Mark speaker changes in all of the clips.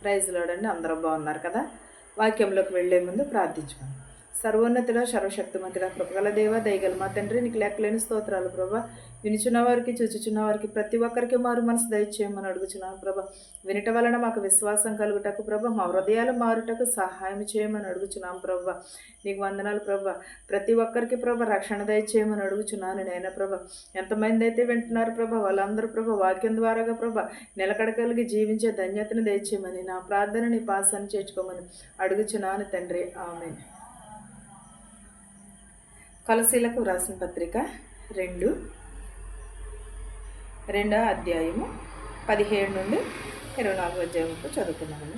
Speaker 1: Praise lord. అందరూ బాగున్నారు కదా. వాక్యంలోకి వెళ్లే ముందు ప్రార్థించుకోండి. సర్వోన్నతుడ, సర్వశక్తిమంతుడ, కృపగల దేవ, దయగల మా తండ్రి, నీకు లెక్కలేని స్తోత్రాలు ప్రభా. వినుచున్న వారికి, చూచుచున్న వారికి ప్రతి ఒక్కరికి మారు మనసు దయచేయమని అడుగుచున్నాను ప్రభా. వినట వలన మాకు విశ్వాసం కలుగుటకు ప్రభా, మా హృదయాలు మారుటకు సహాయం చేయమని అడుగుచున్నాం ప్రభా. నీకు వందనాలు ప్రభా. ప్రతి ఒక్కరికి ప్రభా రక్షణ దయచేయమని అడుగుచున్నాను నేను ప్రభా. ఎంతమంది అయితే వింటున్నారు ప్రభా, వాళ్ళందరూ ప్రభా వాక్యం ద్వారాగా ప్రభా నిలకడ కలిగి జీవించే ధన్యతను దయచేయమని నా ప్రార్థన నీ పాసాన్ని చేర్చుకోమని అడుగుచున్నాను తండ్రి. ఆమేన్. కొలసీలకు రాసిన పత్రిక 2వ అధ్యాయము 17 నుండి 24 అధ్యాయంకు చదువుకున్నాము.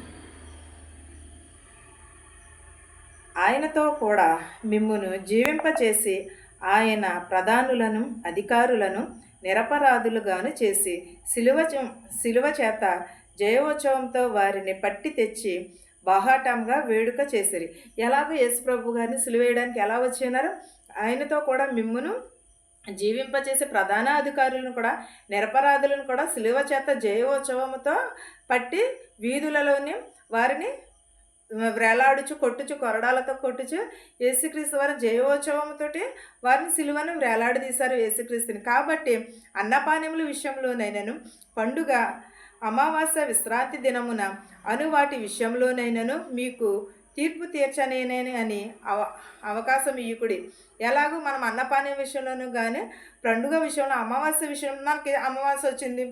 Speaker 1: ఆయనతో కూడా మిమ్మును జీవింపచేసి ఆయన ప్రధానులను అధికారులను నిరపరాధులుగాను చేసి శిలువ చేత జయోత్సవంతో వారిని పట్టి తెచ్చి బాహాటంగా వేడుక చేసిరి. ఎలాగో యేసుప్రభు గారిని సిలువేయడానికి ఎలా వచ్చినారు? ఆయనతో కూడా మిమ్మును జీవింపచేసే ప్రధాన అధికారులను కూడా నిరపరాధులను కూడా శిలువ చేత జయోత్సవముతో పట్టి వీధులలోని వారిని వ్రేలాడుచు కొట్టుచు కొరడాలతో కొట్టుచు యేసుక్రీస్తు వారి జయోత్సవంతో వారిని సిలువను వ్రేలాడదీశారు యేసుక్రీస్తుని. కాబట్టి అన్నపానముల విషయంలోనైనను పండుగ అమావాస్య విశ్రాంతి దినమున అను వాటి విషయంలోనైనను మీకు తీర్పు తీర్చనేనని అని అవకాశం ఇయ్యుకుడి. ఎలాగో మనం అన్నపానీయ విషయంలోనూ కానీ పండుగ విషయంలో అమావాస్య విషయంలో మనకి అమావాస్య వచ్చింది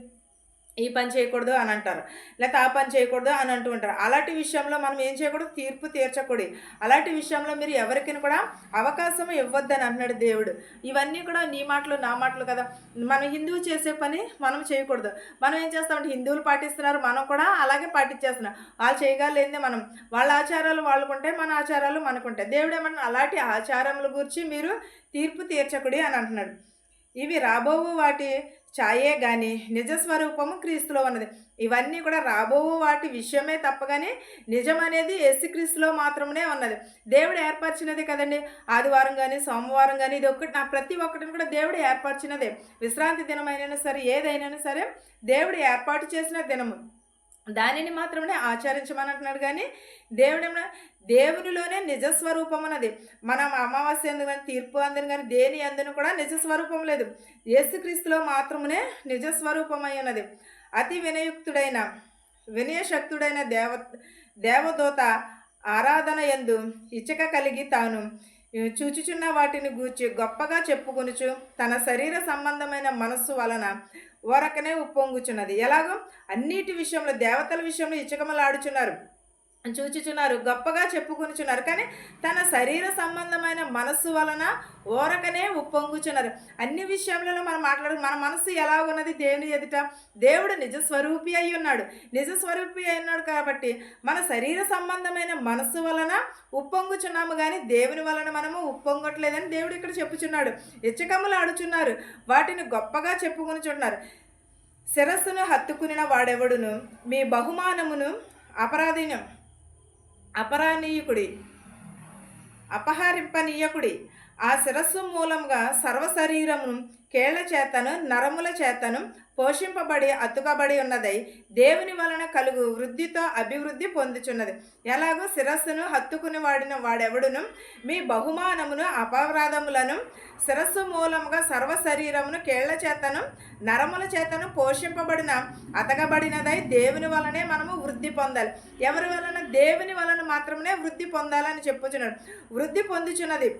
Speaker 1: ఈ పని చేయకూడదు అని అంటారు, లేకపోతే ఆ పని చేయకూడదు అని అంటూ ఉంటారు. అలాంటి విషయంలో మనం ఏం చేయకూడదు? తీర్పు తీర్చకూడదు. అలాంటి విషయంలో మీరు ఎవరికి కూడా అవకాశం ఇవ్వద్దని అన్నాడు దేవుడు. ఇవన్నీ కూడా నీ మాటలు నా మాటలు కదా. మనం హిందువు చేసే పని మనం చేయకూడదు. మనం ఏం చేస్తామంటే హిందువులు పాటిస్తున్నారు, మనం కూడా అలాగే పాటించేస్తున్నాం. వాళ్ళు చేయగలేందే మనం, వాళ్ళ ఆచారాలు వాళ్ళకుంటే మన ఆచారాలు మనకుంటాయి. దేవుడు ఏమన్నా అలాంటి ఆచారముల గురించి మీరు తీర్పు తీర్చకుడి అని అంటున్నాడు. ఇవి రాబో వాటి ఛాయే కానీ నిజస్వరూపము క్రీస్తులో ఉన్నది. ఇవన్నీ కూడా రాబో వాటి విషయమే తప్పగానే నిజం అనేది యేసుక్రీస్తులో మాత్రమే ఉన్నది. దేవుడు ఏర్పరిచినది కదండి. ఆదివారం కానీ సోమవారం కానీ ఇది ఒక్కటి ప్రతి ఒక్కటిని కూడా దేవుడు ఏర్పరిచినదే. విశ్రాంతి దినమైనా సరే ఏదైనా సరే దేవుడు ఏర్పాటు చేసిన దినము, దానిని మాత్రమే ఆచరించమని అంటున్నాడు. కానీ దేవునిలోనే నిజస్వరూపం అన్నది. మనం అమావాస్య ఎందుకు కానీ తీర్పు అందును కానీ దేని అందును కూడా నిజస్వరూపం లేదు. యేసుక్రీస్తులో మాత్రమే నిజస్వరూపమై ఉన్నది. అతి వినయశక్తుడైన దేవదూత ఆరాధన యందు ఇచ్చక కలిగి తాను చూచుచున్న వాటిని గూర్చి గొప్పగా చెప్పుకొనుచు తన శరీర సంబంధమైన మనస్సు వలన ఓరకనే ఉప్పొంగుచున్నది. ఎలాగో అన్నిటి విషయంలో దేవతల విషయంలో ఇచ్చకమలాడుచున్నారు, చూచుచున్నారు, గొప్పగా చెప్పుకొనుచున్నారు. కానీ తన శరీర సంబంధమైన మనస్సు వలన ఓరకనే ఉప్పొంగుచున్నారు. అన్ని విషయంలో మనం మన మనస్సు ఎలా ఉన్నది? దేవుని ఎదుట దేవుడు నిజస్వరూపి అయి ఉన్నాడు. నిజస్వరూపి అయి ఉన్నాడు కాబట్టి మన శరీర సంబంధమైన మనస్సు వలన ఉప్పొంగుచున్నాము, కానీ దేవుని వలన మనము ఉప్పొంగట్లేదని దేవుడు ఇక్కడ చెప్పుచున్నాడు. ఇచ్చకములు ఆడుచున్నారు, వాటిని గొప్పగా చెప్పుకొనుచున్నారు. శిరస్సును హత్తుకునిన వాడెవడును మీ బహుమానమును అపహరింపనీయకుడి. ఆ శిరస్సు మూలంగా సర్వశరీరమును కేళ్ల చేతను నరముల చేతను పోషింపబడి అతుకబడి ఉన్నదై దేవుని వలన కలుగు వృద్ధితో అభివృద్ధి పొందుచున్నది. ఎలాగో శిరస్సును హత్తుకుని వాడెవడును మీ బహుమానమును అపరాధములను శిరస్సు మూలముగా సర్వశరీరమును కేళ్ల చేతను నరముల చేతను పోషింపబడిన అతకబడినదై దేవుని వలనే మనము వృద్ధి పొందాలి. ఎవరి వలన? దేవుని వలన మాత్రమే వృద్ధి పొందాలని చెప్పుచున్నాడు. వృద్ధి పొందుచున్నది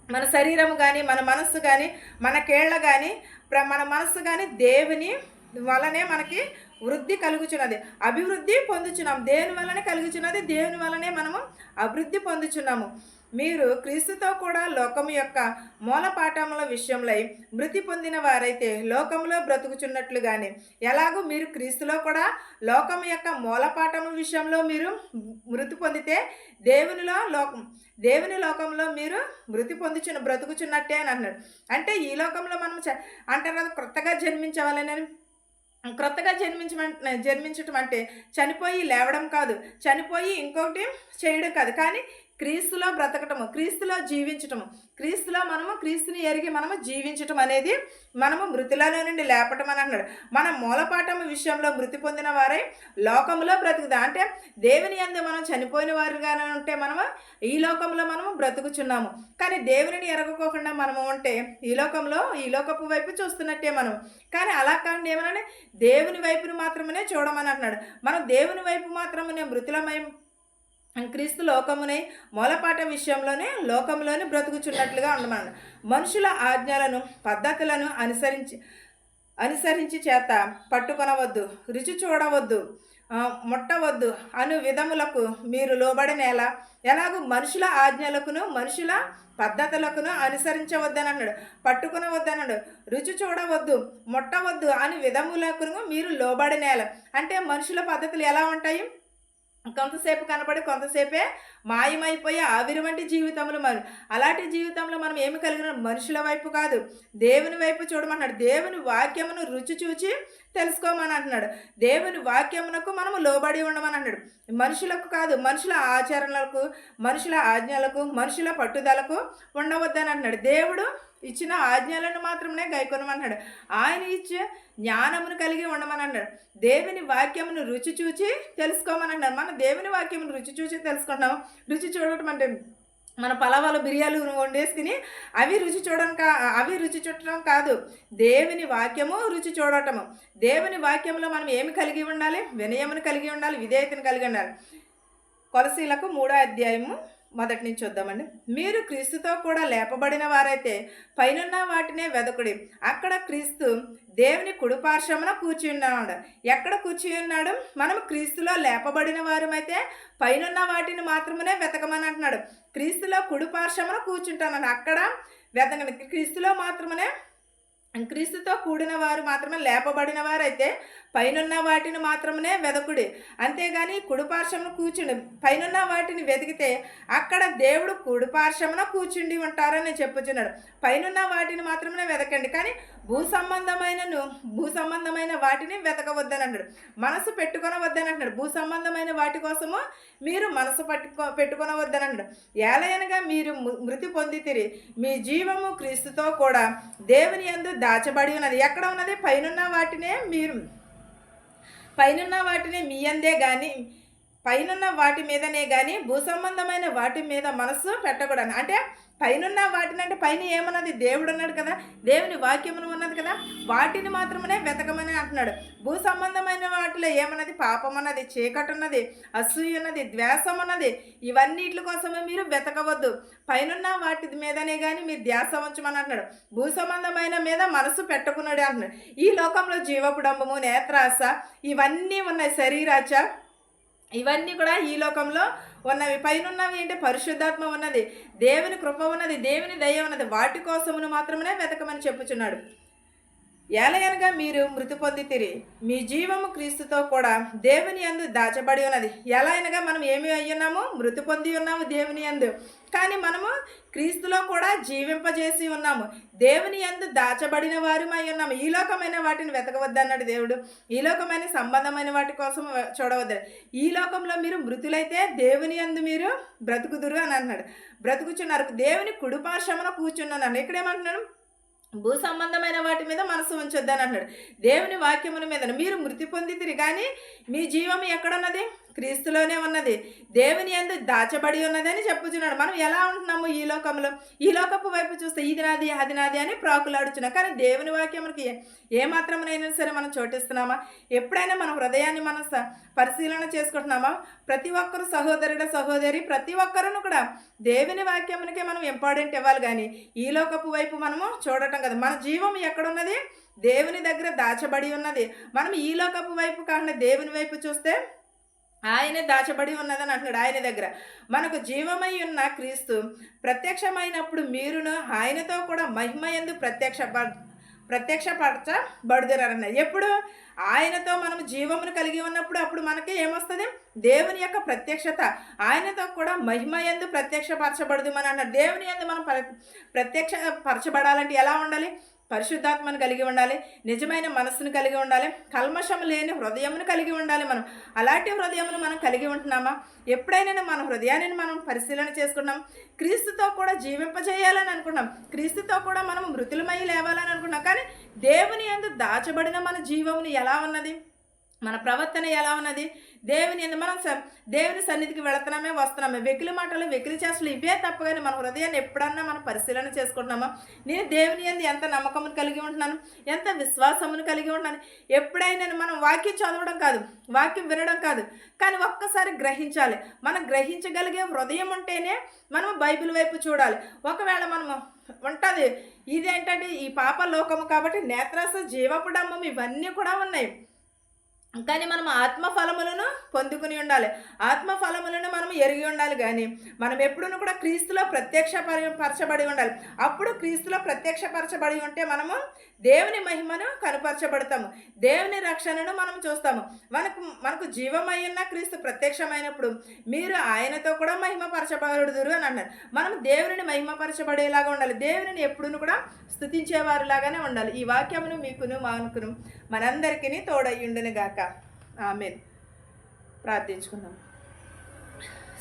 Speaker 1: మన శరీరము కానీ మన మనస్సు కానీ మన కేళ్ళ కానీ మన మనస్సు కానీ దేవుని వలనే మనకి వృద్ధి కలుగుచున్నది, అభివృద్ధి పొందుచున్నాం. దేవుని వలనే కలుగుచున్నది, దేవుని వలనే మనము అభివృద్ధి పొందుచున్నాము. మీరు క్రీస్తుతో కూడా లోకము యొక్క మూలపాఠముల విషయంలో మృతి పొందిన వారైతే లోకంలో బ్రతుకుచున్నట్లుగానే ఎలాగో మీరు క్రీస్తులో కూడా లోకము యొక్క మూలపాఠముల విషయంలో మీరు మృతి పొందితే దేవుని లోకంలో మీరు మృతి బ్రతుకుచున్నట్టే అని అన్నాడు. అంటే ఈ లోకంలో మనం అంటారు కదా, క్రొత్తగా జన్మించటం అంటే చనిపోయి లేవడం కాదు, చనిపోయి ఇంకొకటి చేయడం కాదు, కానీ క్రీస్తులో బ్రతకటము, క్రీస్తులో జీవించటము, క్రీస్తులో మనము క్రీస్తుని ఎరిగి మనము జీవించటం అనేది మనము మృతులలో నుండి లేపటం అని అంటున్నాడు. మన మూలపాఠం విషయంలో మృతి పొందిన వారై లోకంలో బ్రతుకుదాం. అంటే దేవుని యందు మనం చనిపోయిన వారుగానే ఉంటే మనము ఈ లోకంలో మనము బ్రతుకుచున్నాము. కానీ దేవునిని ఎరగకోకుండా మనము ఉంటే ఈ లోకపు వైపు చూస్తున్నట్టే మనం. కానీ అలా కాకుండా ఏమనంటే దేవుని వైపును మాత్రమే చూడమని అంటున్నాడు. మనం దేవుని వైపు మాత్రమే మృతులమై క్రీస్తు లోకమునే మూలపాట విషయంలోనే లోకంలోనే బ్రతుకుచున్నట్లుగా ఉండమన్నాడు. మనుషుల ఆజ్ఞలను పద్ధతులను అనుసరించి చేత పట్టుకొనవద్దు, రుచి చూడవద్దు, ముట్టవద్దు అను విధములకు మీరు లోబడినేలా ఎలాగూ మనుషుల ఆజ్ఞలకును మనుషుల పద్ధతులకును అనుసరించవద్దని అన్నాడు, పట్టుకునవద్దన్నాడు, రుచి చూడవద్దు, ముట్టవద్దు అని విధములకును మీరు లోబడినేలా. అంటే మనుషుల పద్ధతులు ఎలా ఉంటాయి? కొంతసేపు కనబడి కొంతసేపే మాయమైపోయి ఆవిరి వంటి జీవితంలో అలాంటి జీవితంలో మనం ఏమి కలిగిన మనుషుల వైపు కాదు, దేవుని వైపు చూడమన్నాడు. దేవుని వాక్యమును రుచి చూచి తెలుసుకోమని అంటున్నాడు. దేవుని వాక్యమునకు మనము లోబడి ఉండమని అన్నాడు. మనుషులకు కాదు, మనుషుల ఆచరణలకు, మనుషుల ఆజ్ఞలకు, మనుషుల పట్టుదలకు ఉండవద్దని అంటున్నాడు. దేవుడు ఇచ్చిన ఆజ్ఞలను మాత్రమే గైకొనమన్నాడు. ఆయన ఇచ్చే జ్ఞానమును కలిగి ఉండమని అన్నాడు. దేవుని వాక్యమును రుచి చూచి తెలుసుకోమని అన్నాడు. మనం దేవుని వాక్యమును రుచి చూచి తెలుసుకుంటున్నాం. రుచి చూడటం అంటే మన పలావాలు బిర్యాలు వండేసుకుని అవి రుచి చూడటం కాదు, దేవుని వాక్యము రుచి చూడటము. దేవుని వాక్యంలో మనం ఏమి కలిగి ఉండాలి? వినయమును కలిగి ఉండాలి, విధేయతను కలిగి ఉండాలి. కొలసీలకు 3వ అధ్యాయము మొదటి నుంచి చూద్దామండి. మీరు క్రీస్తుతో కూడా లేపబడిన వారైతే పైనున్న వాటినే వెదకుడి, అక్కడ క్రీస్తు దేవుని కుడిపార్శ్వమున కూర్చి ఉన్నాడు. ఎక్కడ కూర్చి ఉన్నాడు? మనం క్రీస్తులో లేపబడిన వారమైతే పైనున్న వాటిని మాత్రమే వెతకమని అంటున్నాడు. క్రీస్తులో కుడిపార్శ్వమున కూర్చుంటానని అక్కడ వెతకండి. క్రీస్తులో మాత్రమే, క్రీస్తుతో కూడిన వారు మాత్రమే లేపబడిన వారైతే పైనున్న వాటిని మాత్రమే వెదకుడి. అంతేగాని కుడిపార్శ్వమున కూర్చుండి పైనున్న వాటిని వెతికితే అక్కడ దేవుడు కుడిపార్శ్వమున కూర్చుండి ఉంటారని చెప్పుచున్నాడు. పైనున్న వాటిని మాత్రమే వెతకండి, కానీ భూ సంబంధమైన వాటిని వెతకవద్దని అన్నాడు. మనసు పెట్టుకొనవద్దని అంటున్నాడు. భూ సంబంధమైన వాటి కోసము మీరు మనసు పెట్టుకొనవద్దని అన్నాడు. ఏలయనగా మీరు మృతి పొందితిరి, మీ జీవము క్రీస్తుతో కూడా దేవుని యందు దాచబడి ఉన్నది. ఎక్కడ ఉన్నది? పైనున్న వాటినే మీ అందే కానీ పైనున్న వాటి మీదనే కానీ భూ సంబంధమైన వాటి మీద మనస్సు పెట్టకూడదు. అంటే పైనున్న వాటిని, అంటే పైన ఏమన్నది? దేవుడు ఉన్నాడు కదా, దేవుని వాక్యమును ఉన్నది కదా, వాటిని మాత్రమే వెతకమని అంటున్నాడు. భూ సంబంధమైన వాటిలో ఏమన్నది? పాపం ఉన్నది, చీకటి ఉన్నది, అసూయ ఉన్నది, ద్వేషం ఉన్నది. ఇవన్నిటి కోసమే మీరు వెతకవద్దు, పైనున్న వాటి మీదనే కానీ మీరు ధ్యాస ఉంచమని అంటున్నాడు. భూ సంబంధమైన మీద మనసు పెట్టుకున్నాడు అంటున్నాడు. ఈ లోకంలో జీవపుడంబము, నేత్రాస ఇవన్నీ ఉన్నాయి, శరీరాచ ఇవన్నీ కూడా ఈ లోకంలో ఉన్నవి. పైనున్నవి అంటే పరిశుద్ధాత్మ ఉన్నది, దేవుని కృప ఉన్నది, దేవుని దయ ఉన్నది. వాటి కోసమును మాత్రమే వెతకమని చెప్పుచున్నాడు. ఏలయనగా మీరు మృతి పొందితిరి, మీ జీవము క్రీస్తుతో కూడా దేవుని యందు దాచబడి ఉన్నది. ఎలా అనగా మనం ఏమి అయ్యున్నాము? మృతి పొంది ఉన్నాము దేవుని యందు, కానీ మనము క్రీస్తులో కూడా జీవింపజేసి ఉన్నాము, దేవుని యందు దాచబడిన వారిమై ఉన్నాము. ఈ లోకమైన వాటిని వెతకవద్దన్నాడు దేవుడు. ఈ లోకమైన సంబంధమైన వాటి కోసం చూడవద్దు. ఈ లోకంలో మీరు మృతులైతే దేవుని యందు మీరు బ్రతుకుదురు అని అన్నాడు. బ్రతుకుచున్నారు, దేవుని కుడిపార్శ్వమున కూర్చున్నాను. ఇక్కడేమంటున్నాడు? భూ సంబంధమైన వాటి మీద మనసు ఉంచొద్దని అంటున్నాడు. దేవుని వాక్యముల మీద మీరు మృతి పొందితిరి, కానీ మీ జీవం ఎక్కడున్నది? క్రీస్తులోనే ఉన్నది, దేవుని యందు దాచబడి ఉన్నదని చెప్పుచున్నాడు. మనం ఎలా ఉంటున్నాము ఈ లోకంలో? ఈ లోకపు వైపు చూస్తే ఇది నాది అది నాది అని ప్రాకులాడుచున్నాం, కానీ దేవుని వాక్యమునికి ఏమాత్రమైనా సరే మనం చోటిస్తున్నామా? ఎప్పుడైనా మన హృదయాన్ని మనం పరిశీలన చేసుకుంటున్నామా? ప్రతి ఒక్కరు సహోదరి ప్రతి ఒక్కరును కూడా దేవుని వాక్యమునికే మనం ఇంపార్టెంట్ ఇవ్వాలి, కానీ ఈ లోకపు వైపు మనము చూడటం కదా. మన జీవం ఎక్కడున్నది? దేవుని దగ్గర దాచబడి ఉన్నది. మనం ఈ లోకపు వైపు కాకుండా దేవుని వైపు చూస్తే ఆయనే దాచబడి ఉన్నదని అంటున్నాడు. ఆయన దగ్గర మనకు జీవమై ఉన్న క్రీస్తు ప్రత్యక్షమైనప్పుడు మీరును ఆయనతో కూడా మహిమ యందు ప్రత్యక్షపరచబడుదురన్నారు. ఎప్పుడు? ఆయనతో మనం జీవమును కలిగి ఉన్నప్పుడు అప్పుడు మనకి ఏమొస్తుంది? దేవుని యొక్క ప్రత్యక్షత. ఆయనతో కూడా మహిమ యందు ప్రత్యక్షపరచబడదు అని అన్నారు. దేవుని యందు మనం ప్రత్యక్షపరచబడాలంటే ఎలా ఉండాలి? పరిశుద్ధాత్మను కలిగి ఉండాలి, నిజమైన మనస్సును కలిగి ఉండాలి, కల్మషం లేని హృదయమును కలిగి ఉండాలి. మనం అలాంటి హృదయమును మనం కలిగి ఉంటున్నామా? ఎప్పుడైనా మన హృదయాన్ని మనం పరిశీలన చేసుకున్నాం. క్రీస్తుతో కూడా జీవింపజేయాలని అనుకున్నాం, క్రీస్తుతో కూడా మనం మృతులమై లేవాలని అనుకున్నాం. కానీ దేవుని యందు దాచబడిన మన జీవమును ఎలా ఉన్నది, మన ప్రవర్తన ఎలా ఉన్నది? మనం దేవుని సన్నిధికి వెళుతున్నామే, వస్తున్నామే, వెకిలి మాటలు, వెకిలి చేష్టలు ఇవే తప్ప కానీ మన హృదయాన్ని ఎప్పుడన్నా మనం పరిశీలన చేసుకుంటున్నామా? నేను దేవుని యందు ఎంత నమ్మకమును కలిగి ఉంటున్నాను, ఎంత విశ్వాసమును కలిగి ఉంటున్నాను? ఎప్పుడైనా మనం వాక్యం చదవడం కాదు, వాక్యం వినడం కాదు, కానీ ఒక్కసారి గ్రహించాలి. మనం గ్రహించగలిగే హృదయం ఉంటేనే మనం బైబిల్ వైపు చూడాలి. ఒకవేళ మనము ఉంటుంది ఇదేంటంటే ఈ పాప లోకము కాబట్టి నేత్రాస, జీవపు డమ్మం ఇవన్నీ కూడా ఉన్నాయి. కానీ మనం ఆత్మఫలములను పొందుకుని ఉండాలి, ఆత్మఫలములను మనం ఎరిగి ఉండాలి. కానీ మనం ఎప్పుడూ కూడా క్రీస్తులో పరచబడి ఉండాలి. అప్పుడు క్రీస్తులో ప్రత్యక్షపరచబడి ఉంటే మనము దేవుని మహిమను కనుపరచబడతాము, దేవుని రక్షణను మనం చూస్తాము. మనకు జీవమైన క్రీస్తు ప్రత్యక్షమైనప్పుడు మీరు ఆయనతో కూడా మహిమపరచబడుదురు అని అన్నారు. మనం దేవుని మహిమపరచబడేలాగా ఉండాలి, దేవుని ఎప్పుడూ కూడా స్తుతించేవారిలాగానే ఉండాలి. ఈ వాక్యమును మీకును మానుకును మనందరికీ తోడయ్యుండును గాక. ఆమేన్. ప్రార్థించుకుందాం.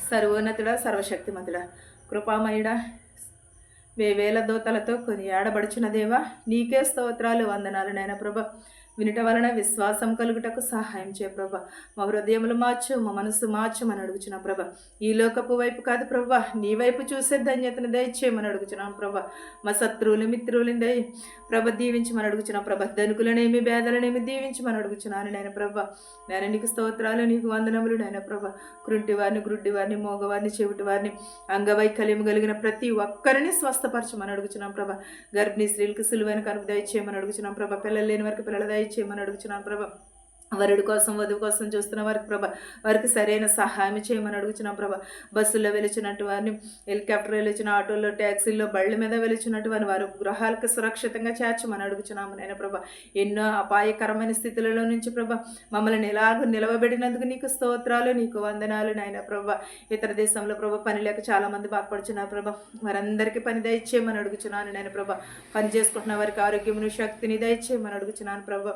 Speaker 1: సర్వోన్నతుడా, సర్వశక్తిమంతుడా, కృపామయుడా, వేవేల దూతలతో కొనియాడబడుచున్న దేవా, నీకే స్తోత్రాలు, వందనాలు నాయన ప్రభా. వినుట వలన విశ్వాసం కలుగుటకు సహాయం చేయ ప్రభా. మా హృదయములు మార్చు, మా మనసు మార్చమని అడుగుచున్నాం ప్రభా. ఈ లోకపు వైపు కాదు ప్రభా, నీ వైపు చూసే ధన్యతను దయచేయమని అడుగుచున్నాం ప్రభా. మా శత్రువులు మిత్రువులు ప్రభ దీవించమని అడుగుచున్నాం ప్రభా. ధనుకులనేమి భేదలనేమి దీవించమని అడుగుచున్నాను నాయన ప్రభా. నేను నీకు స్తోత్రాలు, నీకు వందనములు నాయన ప్రభా. కృంటి వారిని, గ్రుడ్డి వారిని, మోగవారిని, చెవిటి వారిని, అంగవైకల్యము కలిగిన ప్రతి ఒక్కరిని స్వస్థపరచమని అడుగుచున్నాం ప్రభా. గర్భిణీ స్త్రీలకు సులువైన కనుక దయచేయమని అడుగుచున్నాం ప్రభా. పిల్లలు లేని వారికి పిల్లల దయచేయమని అడుగుచున్నాను ప్రభా. వరుడి కోసం, వధువు కోసం చూస్తున్న వారికి ప్రభా, వారికి సరైన సహాయం చేయమని అడుగుచున్నాం ప్రభా. బస్సుల్లో వెలుచున్నట్టు వారిని, హెలికాప్టర్ వెలుచిన, ఆటోల్లో, ట్యాక్సీల్లో, బళ్ళ మీద వెలుచున్నట్టు వారిని వారు గృహాలకు సురక్షితంగా చేర్చమని అడుగుచున్నాము నాయన ప్రభా. ఎన్నో అపాయకరమైన స్థితులలో నుంచి ప్రభా మమ్మల్ని ఎలాగో నిలవబెట్టినందుకు నీకు స్తోత్రాలు, నీకు వందనాలు నాయన ప్రభా. ఇతర దేశంలో ప్రభా పని లేక చాలామంది బాధపడుచున్నారు ప్రభా. వారందరికీ పని దయచేయమని అడుగుచున్నాను నాయన ప్రభా. పని చేసుకుంటున్న వారికి ఆరోగ్యమును, శక్తిని దయచేయమని అడుగుచున్నాను ప్రభా.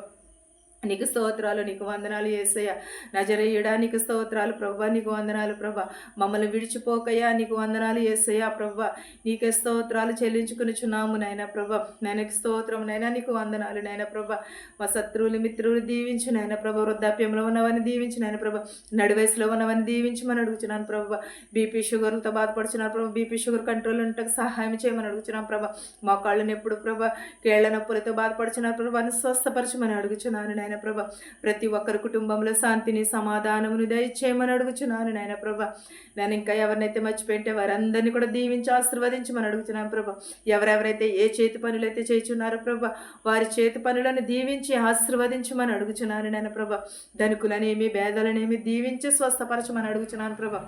Speaker 1: నీకు స్తోత్రాలు, నీకు వందనాలు యేసయ్య. నజరేయుడా, నీకు స్తోత్రాలు ప్రభా, నీకు వందనాలు ప్రభా. మమ్మల్ని విడిచిపోకయ్యా, నీకు వందనాలు యేసయ్య ప్రభా. నీకే స్తోత్రాలు చెల్లించుకునిచున్నాము నాయన ప్రభా. నాయనకి స్తోత్రం నైనా, నీకు వందనాలు నాయన ప్రభా. మా శత్రువులు మిత్రులు దీవించు నాయన ప్రభా. వృద్ధాప్యంలో ఉన్నవని దీవించు నాయన ప్రభా. నడివయసులో ఉన్నవని దీవించమని అడుగుచున్నాను ప్రభా. బీపీ షుగర్లతో బాధపడుచున్నాను ప్రభా. బీపీ షుగర్ కంట్రోల్ ఉంటే సహాయం చేయమని అడుగుచున్నాను ప్రభా. మా కాళ్ళని ఎప్పుడు ప్రభా కేళ్ల నొప్పులతో బాధపడుచున్నారు ప్రభా, స్వస్థపరచమని అడుగుచున్నాను నాయన ప్రభా. ప్రతి ఒక్కరి కుటుంబంలో శాంతిని, సమాధానమును దయచేయమని అడుగుచున్నాను నాయన ప్రభా. నేను ఇంకా ఎవరినైతే మర్చిపోయింటే వారందరినీ కూడా దీవించి ఆశీర్వదించమని అడుగుతున్నాను ప్రభా. ఎవరెవరైతే ఏ చేతి పనులైతే చేస్తున్నారో ప్రభా, వారి చేతి పనులను దీవించి ఆశీర్వదించమని అడుగుచున్నాను నాయన ప్రభా. ధనికులనేమి భేదలనేమి దీవించి స్వస్థపరచమని అడుగుచున్నాను ప్రభా.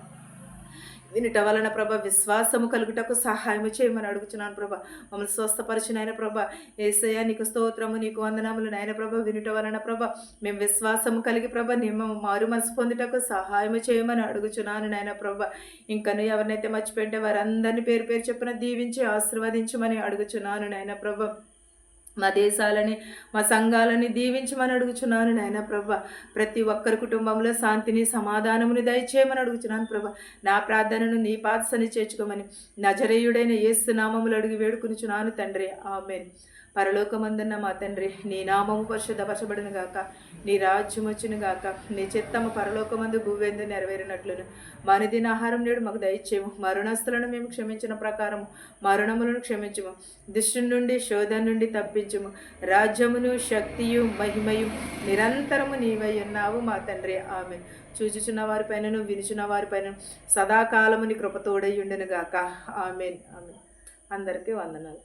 Speaker 1: వినుట వలన ప్రభ విశ్వాసము కలుగుటకు సహాయము చేయమని అడుగుచున్నాను ప్రభ. మమ్మల్ని స్వస్థపరిచిన ఆయన ప్రభ. యేసయ్య నీకు స్తోత్రము, నీకు వందనములు నాయన ప్రభ. వినుట వలన ప్రభ మేము విశ్వాసము కలిగి ప్రభ మేము మారు మనసు పొందుటకు సహాయము చేయమని అడుగుచున్నాను నాయన ప్రభ. ఇంకను ఎవరినైతే మర్చిపోయింటే వారందరినీ పేరు పేరు చెప్పిన దీవించి ఆశీర్వదించమని అడుగుచున్నాను నాయన ప్రభ. మా దేశాలని, మా సంఘాలని దీవించమని అడుగుచున్నాను నాయన ప్రభ. ప్రతి ఒక్కరి కుటుంబంలో శాంతిని, సమాధానముని దయచేయమని అడుగుచున్నాను ప్రభ. నా ప్రార్థనను నీ పాదసని చేర్చుకోమని నజరేయుడైన యేసు నామములు అడిగి వేడుకునిచున్నాను తండ్రి. ఆమేన్. పరలోకమందున్న మా తండ్రి, నీ నామము పరిశుద్ధపరచబడును గాక, నీ రాజ్యం వచ్చును గాక, నీ చిత్తము పరలోకమందు భూవేందు నెరవేరినట్లును మా అనుదిన ఆహారం నేడు మాకు దయచేయము. మరణస్తులను మేము క్షమించిన ప్రకారము మరణములను క్షమించము. దుష్టు నుండి, శోధన నుండి తప్పించుము. రాజ్యమును, శక్తియు, మహిమయు నిరంతరము నీవై ఉన్నావు మా తండ్రి. ఆమేన్. చూచుచున్న వారిపైనను, వినుచున్న వారిపైన సదాకాలము నీ కృపతోడై ఉండును గాక. ఆమేన్. ఆమేన్. అందరికీ వందనాలు.